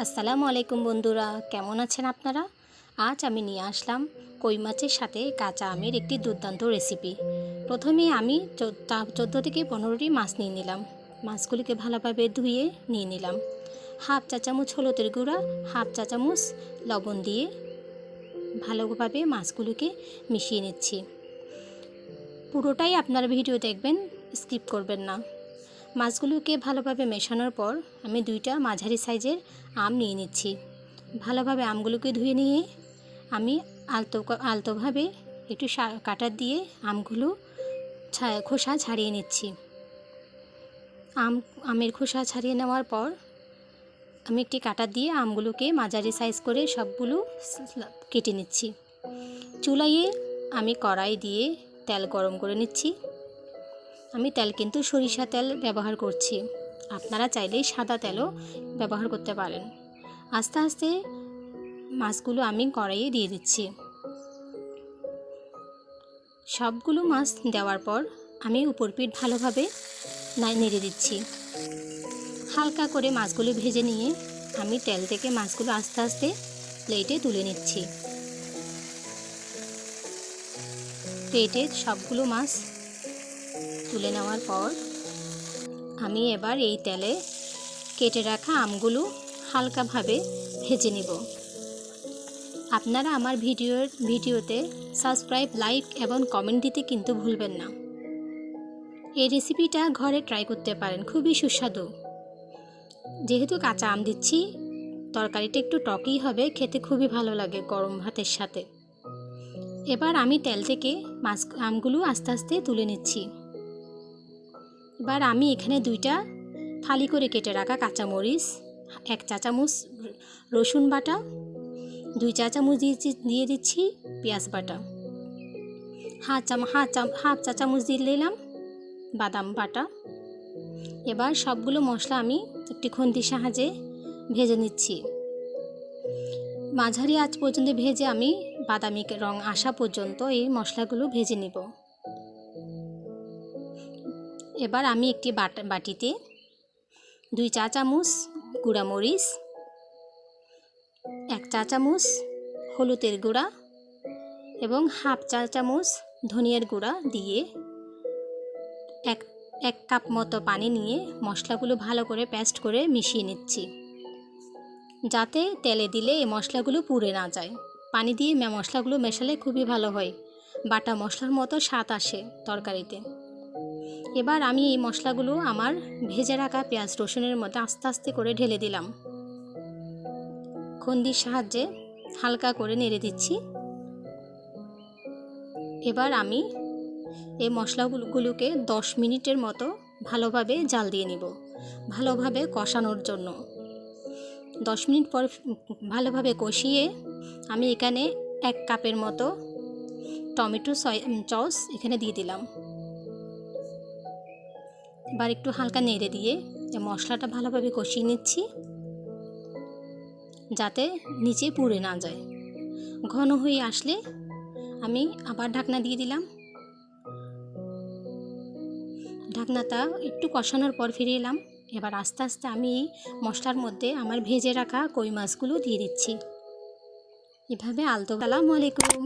আসসালামু আলাইকুম বন্ধুরা, কেমন আছেন আপনারা? আজ আমি নিয়ে আসলাম কই মাছের সাথে কাঁচা আমের একটি দুর্দান্ত রেসিপি। প্রথমে আমি 14 থেকে 15টি মাছ নিয়ে নিলাম। মাছগুলিকে ভালোভাবে ধুয়ে নিয়ে নিলাম। হাফ চা চামচ হলুদের গুঁড়া, হাফ চা চামচ লবণ দিয়ে ভালোভাবে মাছগুলোকে মিশিয়ে নিচ্ছি। পুরোটাই আপনারা ভিডিও দেখবেন, স্কিপ করবেন না। মাছগুলোকে ভালোভাবে মেশানোর পর আমি 2টা মাঝারি সাইজের আম নিয়ে নিচ্ছি। ভালোভাবে আমগুলোকে ধুয়ে নিয়ে আমি আলতোভাবে একটু কাটার দিয়ে আমগুলো খোসা ছাড়িয়ে নিচ্ছি। আমের খোসা ছাড়িয়ে নেওয়ার পর আমি একটি কাটার দিয়ে আমগুলোকে মাঝারি সাইজ করে সবগুলো কেটে নিচ্ছি। চুলায় আমি কড়াই দিয়ে তেল গরম করে নিচ্ছি। আমি তেল কিন্তু সরিষা তেল ব্যবহার করছি, আপনারা চাইলে সাদা তেলও ব্যবহার করতে পারেন। আস্তে আস্তে মাছগুলো আমি কড়াইয়ে দিয়ে দিচ্ছি। সবগুলো মাছ দেওয়ার পর আমি উপর পিঠ ভালোভাবে নেড়ে দিচ্ছি। হালকা করে মাছগুলো ভেজে নিয়ে আমি তেল থেকে মাছগুলো আস্তে আস্তে প্লেটে তুলে নিচ্ছি। প্লেটে সবগুলো মাছ তুলে নেওয়ার পর আমি এবার এই তেলে কেটে রাখা আমগুলো হালকাভাবে ভেজে নেব। আপনারা আমার ভিডিওতে সাবস্ক্রাইব, লাইক এবং কমেন্ট দিতে কিন্তু ভুলবেন না। এই রেসিপিটা ঘরে ট্রাই করতে পারেন, খুবই সুস্বাদু। যেহেতু কাঁচা আম দিচ্ছি, তরকারিটা একটু টকই হবে, খেতে খুবই ভালো লাগে গরম ভাতের সাথে। এবার আমি তেল থেকে আমগুলো আস্তে আস্তে তুলে নিচ্ছি। এবার আমি এখানে 2টা ফালি করে কেটে রাখা কাঁচামরিচ, 1 চা চামচ রসুন বাটা, 2 চা চামচ দিয়ে দিচ্ছি পেঁয়াজ বাটা, হাফ চা চামচ দিয়ে দিলাম বাদাম বাটা। এবার সবগুলো মশলা আমি একটি খুন্তির সাহায্যে ভেজে নিচ্ছি। মাঝারি আঁচ পর্যন্ত ভেজে আমি বাদামি রং আসা পর্যন্ত এই মশলাগুলো ভেজে নিব। এবার আমি একটি বাটিতে 2 চা চামচ গুঁড়া মরিচ, 1 চা চামচ হলুদের গুঁড়া এবং হাফ চা চামচ ধনিয়ার গুঁড়া দিয়ে এক কাপ মতো পানি নিয়ে মশলাগুলো ভালো করে পেস্ট করে মিশিয়ে নিচ্ছি, যাতে তেলে দিলে এই মশলাগুলো পুড়ে না যায়। পানি দিয়ে মশলাগুলো মেশালে খুবই ভালো হয়, বাটা মশলার মতো স্বাদ আসে তরকারিতে। এবার আমি এই মশলাগুলো আমার ভেজে রাখা পেঁয়াজ রসুনের মধ্যে আস্তে আস্তে করে ঢেলে দিলাম। খুন্তির সাহায্যে হালকা করে নেড়ে দিচ্ছি। এবার আমি এই মশলাগুলোকে 10 মিনিটের মতো ভালোভাবে জাল দিয়ে নিব, ভালোভাবে কষানোর জন্য। 10 মিনিট পর ভালোভাবে কষিয়ে আমি এখানে 1 কাপের মতো টমেটো সস এখানে দিয়ে দিলাম। এবার একটু হালকা নেড়ে দিয়ে মশলাটা ভালোভাবে কষিয়ে নিচ্ছি, যাতে নিচে পুড়ে না যায়। ঘন হয়ে আসলে আমি আবার ঢাকনা দিয়ে দিলাম। ঢাকনাটা একটু কষানোর পর ফিরে এলাম। এবার আস্তে আস্তে আমি এই মশলার মধ্যে আমার ভেজে রাখা কই মাছগুলো দিয়ে দিচ্ছি। এভাবে আসসালামু আলাইকুম।